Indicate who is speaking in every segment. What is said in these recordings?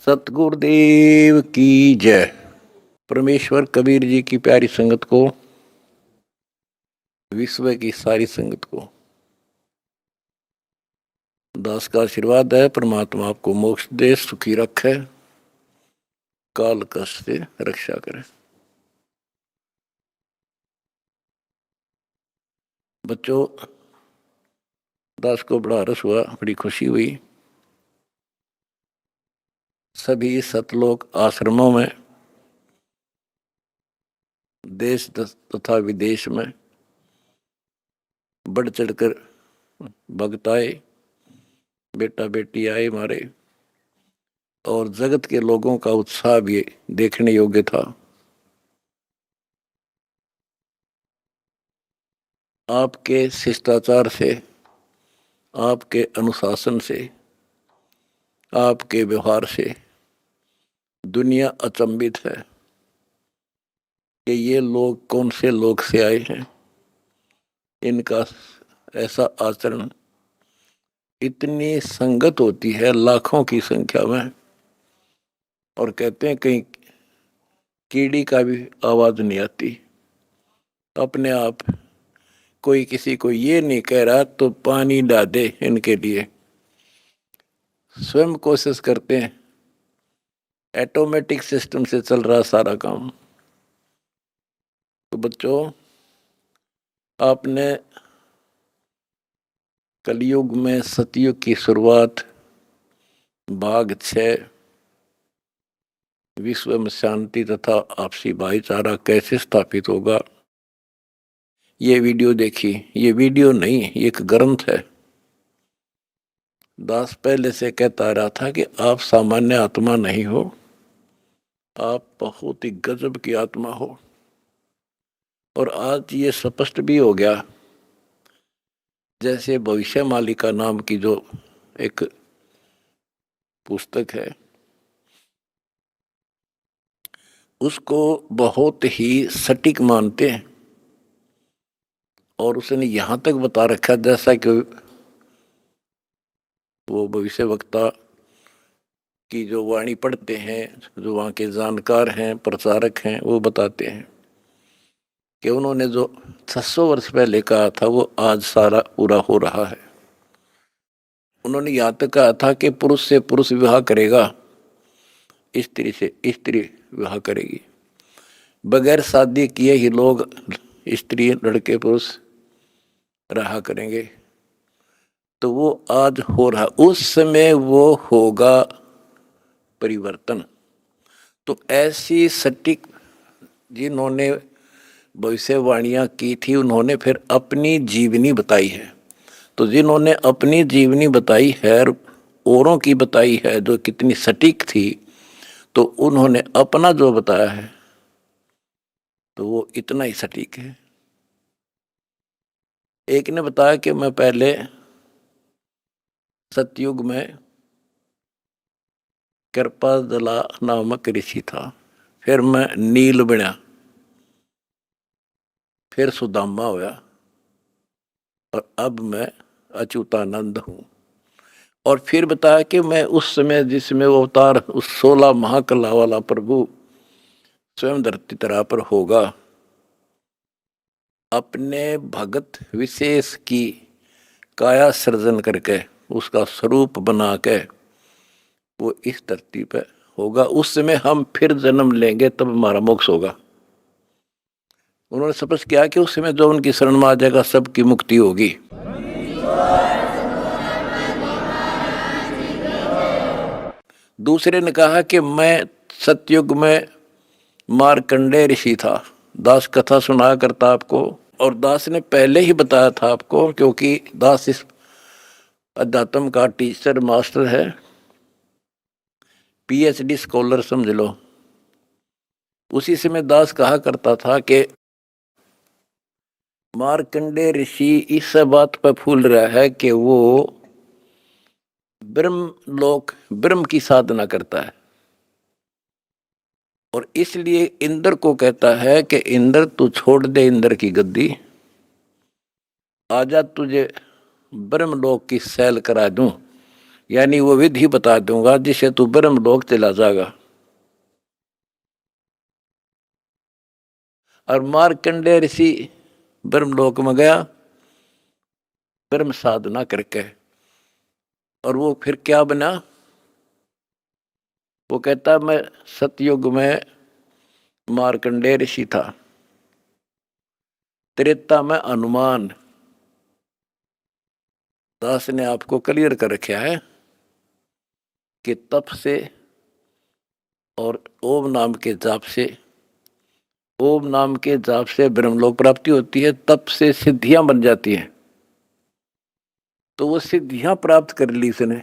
Speaker 1: सतगुरुदेव की जय। परमेश्वर कबीर जी की प्यारी संगत को, विश्व की सारी संगत को दास का आशीर्वाद है। परमात्मा आपको मोक्ष दे, सुखी रखे, काल कष्ट से रक्षा करे। बच्चों, दास को बड़ा रस हुआ, बड़ी खुशी हुई। सभी सतलोक आश्रमों में, देश तथा विदेश में बढ़ चढ़कर भक्त आए, बेटा बेटी आए हमारे, और जगत के लोगों का उत्साह भी देखने योग्य था। आपके शिष्टाचार से, आपके अनुशासन से, आपके व्यवहार से दुनिया अचंभित है कि ये लोग कौन से लोग से आए हैं। इनका ऐसा आचरण, इतनी संगत होती है लाखों की संख्या में, और कहते हैं कहीं कीड़ी का भी आवाज नहीं आती। अपने आप कोई किसी को ये नहीं कह रहा तो पानी डाल दे, इनके लिए स्वयं कोशिश करते हैं। ऑटोमेटिक सिस्टम से चल रहा सारा काम। तो बच्चों, आपने कलयुग में सतयुग की शुरुआत भाग 6 विश्व में शांति तथा आपसी भाईचारा कैसे स्थापित होगा, ये वीडियो देखी। ये वीडियो नहीं, ये एक ग्रंथ है। दास पहले से कहता रहा था कि आप सामान्य आत्मा नहीं हो, आप बहुत ही गजब की आत्मा हो। और आज ये स्पष्ट भी हो गया। जैसे भविष्य मालिका नाम की जो एक पुस्तक है, उसको बहुत ही सटीक मानते हैं। और उसने यहां तक बता रखा, जैसा कि वो भविष्य वक्ता की जो वाणी पढ़ते हैं, जो वहाँ के जानकार हैं, प्रचारक हैं, वो बताते हैं कि उन्होंने जो 600 वर्ष पहले कहा था वो आज सारा पूरा हो रहा है। उन्होंने यहाँ तक कहा था कि पुरुष से पुरुष विवाह करेगा, स्त्री से स्त्री विवाह करेगी। बगैर शादी किए ही लोग, स्त्री लड़के पुरुष रहा करेंगे। तो वो आज हो रहा, उस समय वो होगा परिवर्तन। तो ऐसी सटीक जिन्होंने भविष्यवाणियां की थी, उन्होंने फिर अपनी जीवनी बताई है। तो जिन्होंने अपनी जीवनी बताई है, औरों की बताई है जो कितनी सटीक थी, तो उन्होंने अपना जो बताया है तो वो इतना ही सटीक है। एक ने बताया कि मैं पहले सतयुग में कृपाजला नामक ऋषि था, फिर मैं नील बना, फिर सुदामा होया, और अब मैं अच्युतानंद हूं। और फिर बताया कि मैं उस समय जिसमें वो अवतार, उस 16 महाकला वाला प्रभु स्वयं धरती तरा पर होगा, अपने भगत विशेष की काया सृजन करके, उसका स्वरूप बना के वो इस धरती पे होगा। उस समय हम फिर जन्म लेंगे, तब हमारा मोक्ष होगा। उन्होंने स्पष्ट किया कि उस समय जो उनकी शरण में आ जाएगा, सबकी मुक्ति होगी। दूसरे ने कहा कि मैं सतयुग में मार्कंडेय ऋषि था। दास कथा सुनाया करता आपको, और दास ने पहले ही बताया था आपको, क्योंकि दास इस अध्यात्म का टीचर मास्टर है, पीएचडी स्कॉलर समझ लो। उसी समय दास कहा करता था कि मार्कंडेय ऋषि इस बात पर फूल रहा है कि वो ब्रह्म की साधना करता है, और इसलिए इंद्र को कहता है कि इंद्र तू छोड़ दे इंद्र की गद्दी, आजा तुझे ब्रह्मलोक की सैल करा दूं, यानी वो विधि बता दूंगा जिससे तू ब्रह्मलोक चला जाएगा। और मार्कंडेय ऋषि ब्रह्मलोक में गया ब्रह्म साधना करके, और वो फिर क्या बना? वो कहता मैं सतयुग में मार्कंडेय ऋषि था, त्रेता में हनुमान। दास ने आपको क्लियर कर रखा है कि तप से और ओम नाम के जाप से, ओम नाम के जाप से ब्रह्मलोक प्राप्ति होती है, तप से सिद्धियां बन जाती हैं। तो वो सिद्धियां प्राप्त कर ली इसने।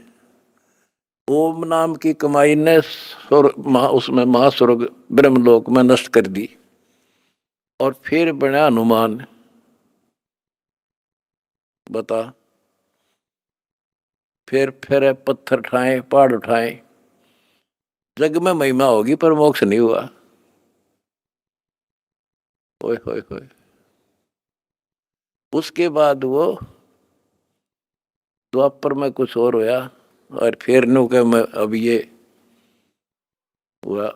Speaker 1: ओम नाम की कमाई ने उसमें महास्वर्ग ब्रह्मलोक में नष्ट कर दी, और फिर बना हनुमान। बता, फिर पत्थर उठाए, पहाड़ उठाए, जग में महिमा होगी पर मोक्ष नहीं हुआ। ओए होए होए। उसके बाद वो द्वापर में कुछ और होया, और फिर नु के मैं अब ये हुआ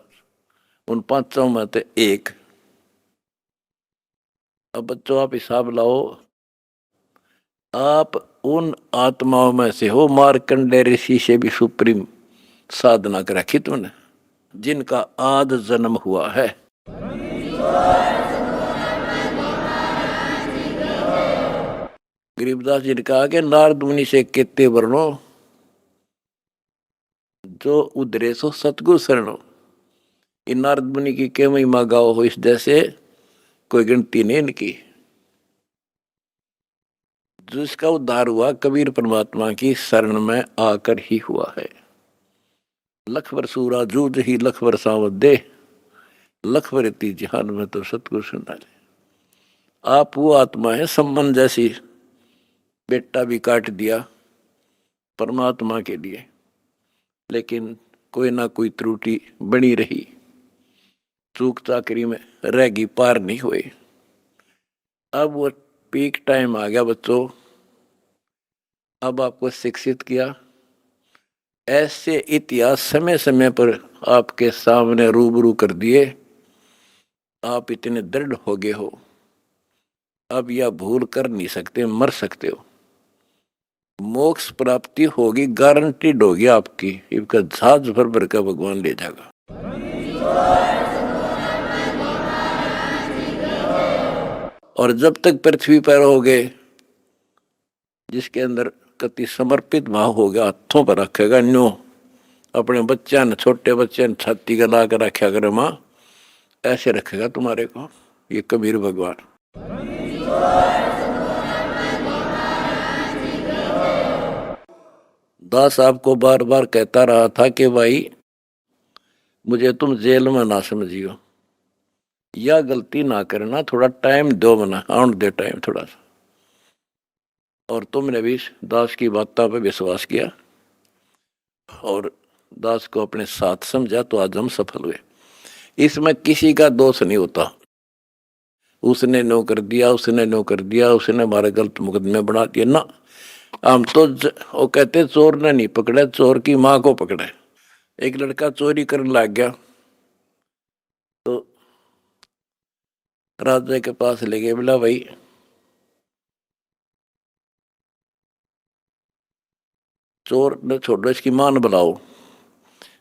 Speaker 1: उन पांचों में से एक। अब बच्चों आप हिसाब लाओ, आप उन आत्माओं में से हो मार्कंडेय ऋषि से भी सुप्रीम साधना कर रखी तुमने, जिनका आद जन्म हुआ है। गरीबदास जी ने कहा कि नारद मुनि से केते वर्णो जो उधरे सो सतगुरु शरणो। इन नारद मुनि की के महिमा गाओ हो, इस जैसे कोई गिनती नहीं इनकी। जिसका उद्धार हुआ कबीर परमात्मा की शरण में आकर ही हुआ है। लख बरसूरा जूझ ही लख बरसावत दे, लख बरती जहान में तो सतगुरु सुना ले। आप वो आत्मा है सम्मन जैसी, बेटा भी काट दिया परमात्मा के लिए, लेकिन कोई ना कोई त्रुटि बनी रही, चूक चाकरी में रहेगी, पार नहीं हुए। अब वो पीक टाइम आ गया बच्चों, अब आपको शिक्षित किया। ऐसे इतिहास समय समय पर आपके सामने रूबरू कर दिए, आप इतने दृढ़ हो गए हो, अब यह भूल कर नहीं सकते, मर सकते हो। मोक्ष प्राप्ति होगी, गारंटीड होगी आपकी, इसका जहाज भर भर का भगवान ले जाएगा। और जब तक पृथ्वी पर रहोगे, जिसके अंदर कति समर्पित भाव हो गया, हाथों पर रखेगा न्यो, अपने बच्चा ने, छोटे बच्चे ने छाती का ला कर रखा करे माँ, ऐसे रखेगा तुम्हारे को ये कबीर भगवान। दास आपको बार बार कहता रहा था कि भाई मुझे तुम जेल में ना समझियो, या गलती ना करना, थोड़ा टाइम दो, मना आउट दे टाइम थोड़ा सा। और तुमने भी दास की बातों पर विश्वास किया और दास को अपने साथ समझा, तो आज हम सफल हुए। इसमें किसी का दोष नहीं होता, उसने नो कर दिया, उसने नो कर दिया, उसने हमारे गलत मुकदमे बना दिए ना। हम तो वो कहते चोर ने नहीं पकड़े, चोर की माँ को पकड़े। एक लड़का चोरी करने लग गया, तो राजा के पास ले गए, बोला भाई चोर ने छोड़ो, इसकी मां ने बुलाओ।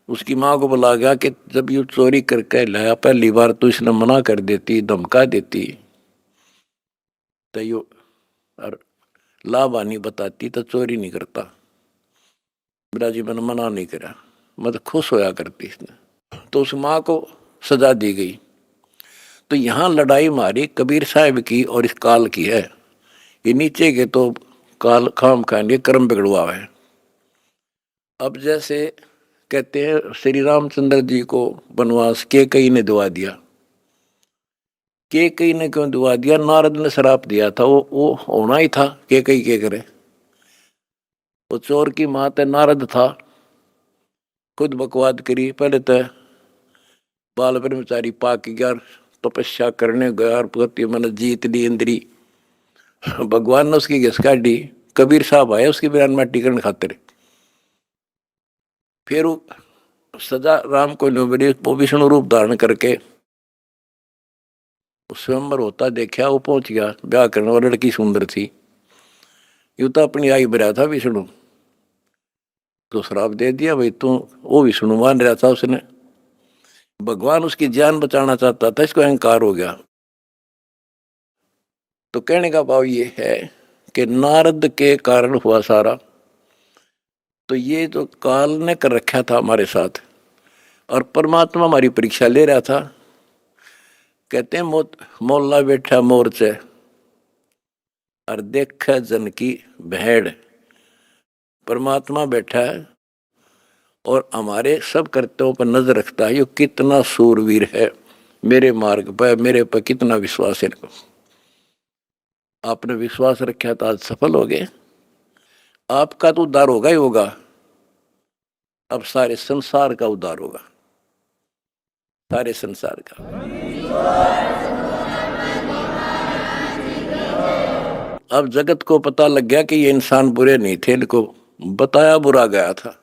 Speaker 1: उसकी माँ को बुला गया कि जब ये चोरी करके लाया, पहली बार तो इसने मना कर देती, धमका देती, तो यो और लाभानी बताती तो चोरी नहीं करता। बेटा जी मैंने मना नहीं करा, मैं तो खुश होया करती इसने। तो उस माँ को सजा दी गई। तो यहाँ लड़ाई मारी कबीर साहब की और इस काल की है। ये नीचे के तो काल खाम खाएंगे, कर्म बिगड़वा है। अब जैसे कहते हैं श्री रामचंद्र जी को वनवास के कई ने दुआ दिया, के कई ने क्यों दुआ दिया? नारद ने श्राप दिया था, वो होना ही था, के कई के करे। वो चोर की माँ नारद था, खुद बकवाद करी, पहले तो बाल ब्रह्मचारी पाक गया, तपस्या करने गया और पति मन जीत ली इंद्री। भगवान ने उसकी घिस काटी, कबीर साहब आए उसकी बिरान माटी करने खातिर। फिर सजा राम को मिली, वो विष्णु रूप धारण करके स्वयंवर होता देखा, वो पहुंच गया ब्याह करने, और लड़की सुंदर थी। यूं तो अपनी आई भरा था विष्णु, तो श्राप दे दिया भाई तू। वो विष्णु मान रहा था, उसने भगवान उसकी जान बचाना चाहता था, इसको अहंकार हो गया। तो कहने का भाव ये है कि नारद के कारण हुआ सारा। तो ये जो काल ने कर रखा था हमारे साथ, और परमात्मा हमारी परीक्षा ले रहा था। कहते हैं मोल्ला बैठा मोर्चे और देख जन की भेड़। परमात्मा बैठा है और हमारे सब कर्तव्यों पर नजर रखता है। ये कितना सूरवीर है, मेरे मार्ग पर, मेरे पर कितना विश्वास है इनको। आपने विश्वास रखा तो आज सफल हो गए। आपका तो उद्धार होगा ही होगा, अब सारे संसार का उद्धार होगा, सारे संसार का। अब जगत को पता लग गया कि ये इंसान बुरे नहीं थे, इनको बताया बुरा गया था।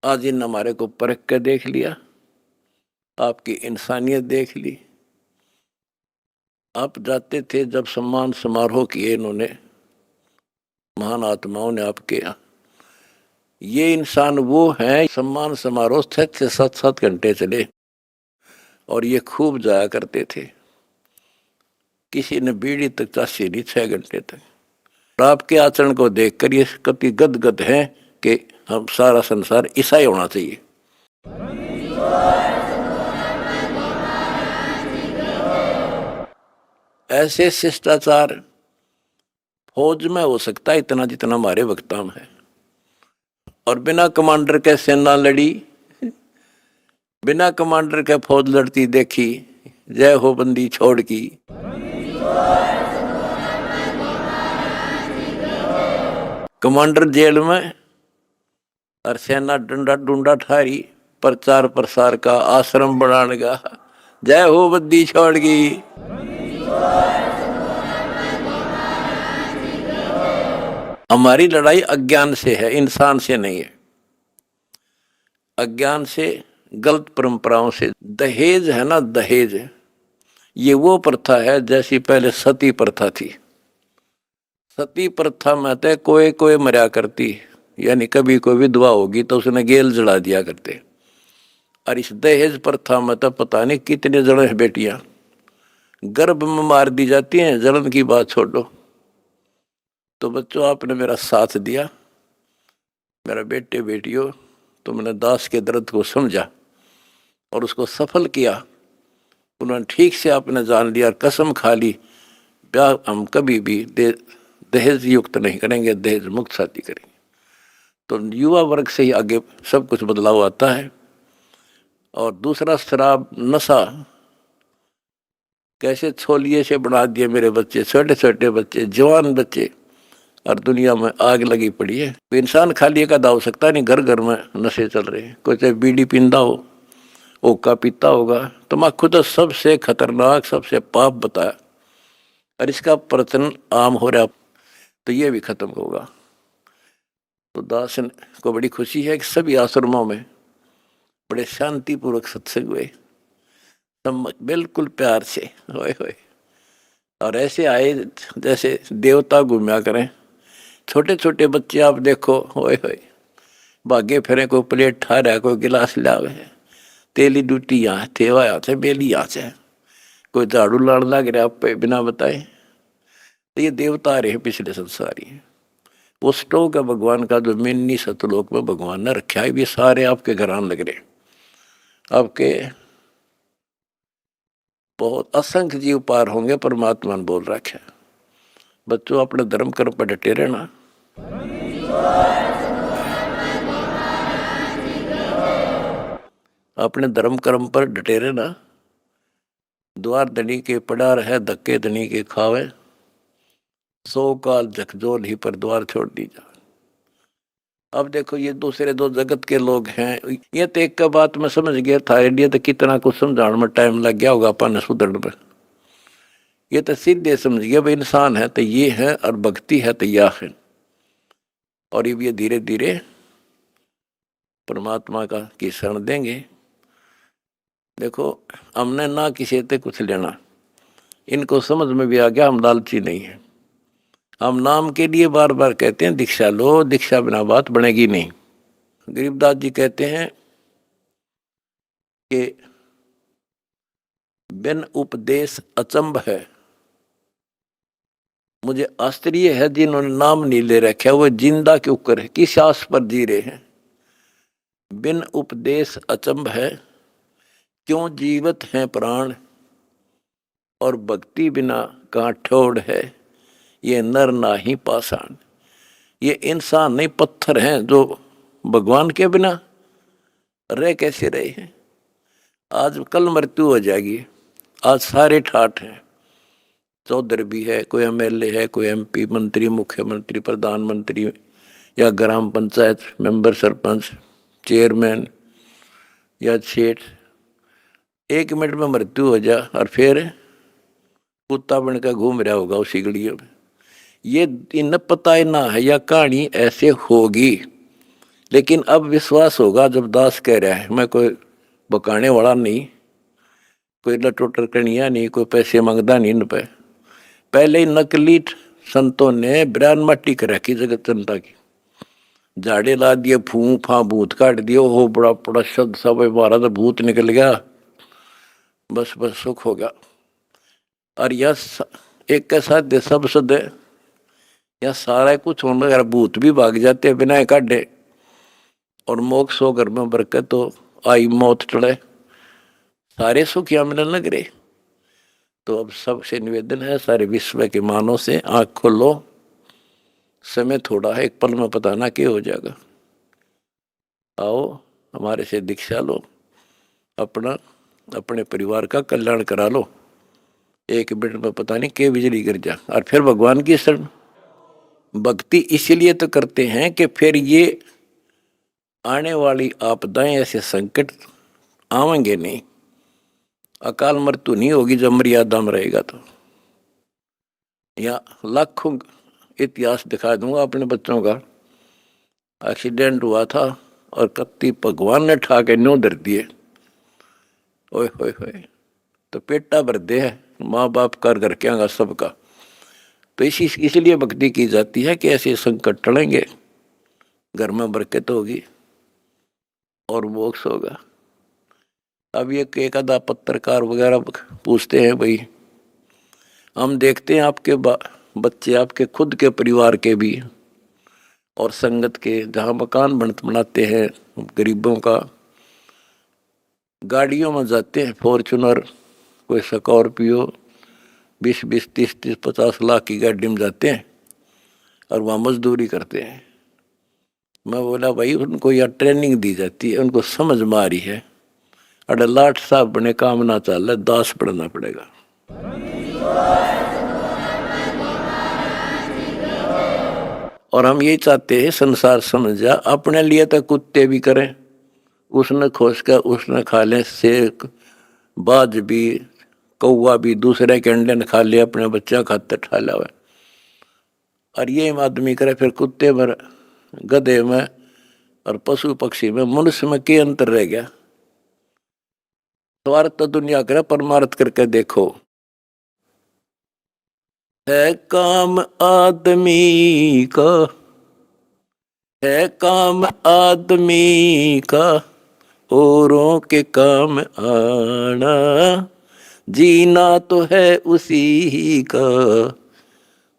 Speaker 1: आज इन हमारे को परख के देख लिया, आपकी इंसानियत देख ली। आप जाते थे जब सम्मान समारोह किए इन्होंने, महान आत्माओं ने आपके यहाँ। ये इंसान वो हैं, सम्मान समारोह 6-7 घंटे चले और ये खूब जाया करते थे। किसी ने बीड़ी तक चासी नहीं 6 घंटे तक। और आपके आचरण को देखकर ये कति गदगद है कि हम सारा संसार ऐसा ही होना चाहिए। ऐसे शिष्टाचार फौज में हो सकता है इतना जितना हमारे वक्ता में है। और बिना कमांडर के सेना लड़ी, बिना कमांडर के फौज लड़ती देखी, जय हो बंदी छोड़ की। कमांडर जेल में और सेना डंडा डूंडा ठारी, प्रचार प्रसार का, आश्रम बनाने का, जय हो बंदी छोड़ की। हमारी लड़ाई अज्ञान से है, इंसान से नहीं है। अज्ञान से, गलत परंपराओं से। दहेज है ना, दहेज, ये वो प्रथा है जैसी पहले सती प्रथा थी। सती प्रथा में तो कोई कोई मरा करती, यानी कभी कोई विधवा होगी तो उसने गेल जला दिया करते। और इस दहेज प्रथा में तो पता नहीं कितने जने बेटियां गर्भ में मार दी जाती हैं, जलन की बात छोड़ो। तो बच्चों, आपने मेरा साथ दिया, मेरा बेटे बेटियों, तुमने दास के दर्द को समझा और उसको सफल किया। उन्होंने ठीक से आपने जान लिया और कसम खा ली, ब्याह हम कभी भी दहेज युक्त नहीं करेंगे, दहेज मुक्त शादी करेंगे। तो युवा वर्ग से ही आगे सब कुछ बदलाव आता है। और दूसरा, शराब नशा कैसे छोलिए से बना दिए मेरे बच्चे, छोटे छोटे बच्चे, जवान बच्चे, और दुनिया में आग लगी पड़ी है। इंसान खाली एक आधा हो सकता नहीं, घर घर में नशे चल रहे हैं। कोई चाहे बीड़ी पींदा हो, ओका पीता होगा। तम्बाकू तो सबसे खतरनाक, सबसे पाप बताया, और इसका प्रचलन आम हो रहा, तो ये भी खत्म होगा। तो दास को बड़ी खुशी है कि सभी आश्रमों में बड़े शांतिपूर्वक सत्संग हुए, बिल्कुल प्यार से, होए होए। और ऐसे आए जैसे देवता घूमया करें। छोटे छोटे बच्चे आप देखो, होए होए, भागे फिरे, कोई प्लेट ठा रहा है, कोई गिलास लावे, तेली डूटी यहाँ थेवा यहाँ से बेली यहाँ से, कोई झाड़ू लाड़ लग रहा आप पे बिना बताए। तो ये देवता रहे पिछले संसारी। वो स्टोक है भगवान का, जो मिन्नी सतलोक में भगवान ने रखा है। ये सारे आपके घर आने लग रहे, आपके बहुत असंख्य जीव पार होंगे, परमात्मा ने बोल रखा है। बच्चों, अपने धर्म कर्म पर डटे रहना। अपने धर्म कर्म पर डटे रहना। द्वार धनी के पड़ा रहे, धक्के धनी के खावे, 100 काल झकझोल ही पर द्वार छोड़ दी जा। अब देखो, ये दूसरे दो जगत के लोग हैं। ये तो एक का बात मैं समझ गया था, इंडिया तो कितना कुछ समझाने में टाइम लग गया होगा अपन सुधरने में। ये तो सीधे समझ गया भाई, इंसान है तो ये है और भक्ति है तो यह है। और ये धीरे धीरे परमात्मा का की शरण देंगे। देखो हमने ना किसी से कुछ लेना, इनको समझ में भी आ गया हम लालची नहीं है। हम नाम के लिए बार बार कहते हैं दीक्षा लो, दीक्षा बिना बात बनेगी नहीं। गरीबदास जी कहते हैं कि बिन उपदेश अचंभ है। मुझे आश्चर्य है जिन्होंने नाम नहीं ले रखा वो जिंदा क्यों कर है, किस आस पर जी रहे हैं। बिन उपदेश अचंभ है, क्यों जीवित हैं प्राण, और भक्ति बिना कहाँ ठोड़ है, ये नर नाही पाषाण। ये इंसान नहीं पत्थर हैं जो भगवान के बिना रह कैसे रहे हैं। आज कल मृत्यु हो जाएगी, आज सारे ठाठ हैं। चौधरी भी है, कोई एमएलए है, कोई एमपी, मंत्री, मुख्यमंत्री, प्रधानमंत्री या ग्राम पंचायत मेंबर, सरपंच, चेयरमैन या सेठ। 1 मिनट में मृत्यु हो जा और फिर कुत्ता बनकर घूम रहा होगा उसी गलियों में। ये इन पता ही ना है या कहानी ऐसे होगी, लेकिन अब विश्वास होगा जब दास कह रहा है। मैं कोई बकाने वाला नहीं, कोई लटोटर कनिया नहीं, कोई पैसे मांगता नहीं इन पे। पहले ही नकली संतों ने बिरान मट्टी कर रखी जगत जनता की, झाड़े ला दिए, फू फा भूत काट दिए, हो बड़ा बड़ा शब्द सब मारा तो भूत निकल गया, बस बस सुख हो गया। और यह एक के साथ दे सब सद या सारा कुछ होने अगर भूत भी भाग जाते बिना काटे, और मोक्ष हो घर में बरकत तो आई मौत टले, सारे सुख यहाँ मिलने लग रहे। तो अब सबसे निवेदन है सारे विश्व के मानव से, आँख खोलो, समय थोड़ा है, एक पल में पता ना क्या हो जाएगा। आओ हमारे से दीक्षा लो, अपना अपने परिवार का कल्याण करा लो। 1 मिनट में पता नहीं क्या बिजली गिर जा। और फिर भगवान की शरण भक्ति इसलिए तो करते हैं कि फिर ये आने वाली आपदाएं, ऐसे संकट आवेंगे नहीं, अकाल मृत्यु नहीं होगी जब मर्यादा में रहेगा। तो या लाखों इतिहास दिखा दूंगा अपने बच्चों का। एक्सीडेंट हुआ था और कत्ती भगवान ने ठा के न्यू धर दिए, ओए होए होए, तो पेटा भर दे है माँ बाप कर घर के आगा सबका। तो इसलिए भक्ति की जाती है कि ऐसे संकट टलेंगे, घर में बरकत होगी और मोक्ष होगा। अब ये एक आधा पत्रकार वगैरह पूछते हैं, भाई हम देखते हैं आपके बच्चे, आपके खुद के परिवार के भी और संगत के, जहाँ मकान बनाते हैं गरीबों का, गाड़ियों में जाते हैं, फॉर्चूनर, कोई स्कॉर्पियो, 20-20, 30-30, 50 लाख की गाड़ी में जाते हैं और वहाँ मजदूरी करते हैं। मैं बोला भाई उनको यह ट्रेनिंग दी जाती है, उनको समझ में आ रही है। अरे लाट साहब बने काम ना चल, दास पढ़ना पड़ेगा। और हम यही चाहते हैं संसार समझ जा, अपने लिए तो कुत्ते भी करें, उसने खोज कर उसने खा लें, शेर बाज भी, कौवा भी दूसरे के अंडे ने खा लिया, अपने बच्चा खाते ठा लिया। और ये आदमी करे फिर कुत्ते में, गधे में और पशु पक्षी में, मनुष्य में क्या अंतर रह गया। स्वार्थ तो दुनिया करे, परमार्थ करके देखो। है काम आदमी का, है काम आदमी का, औरों के काम आना, जीना तो है उसी का,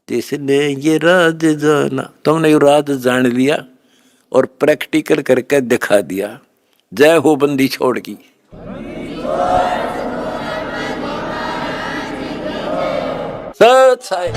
Speaker 1: जिसने ये राज जाना। तुमने ये राज जान लिया और प्रैक्टिकल करके दिखा दिया। जय हो बंदी छोड़ की। सच है।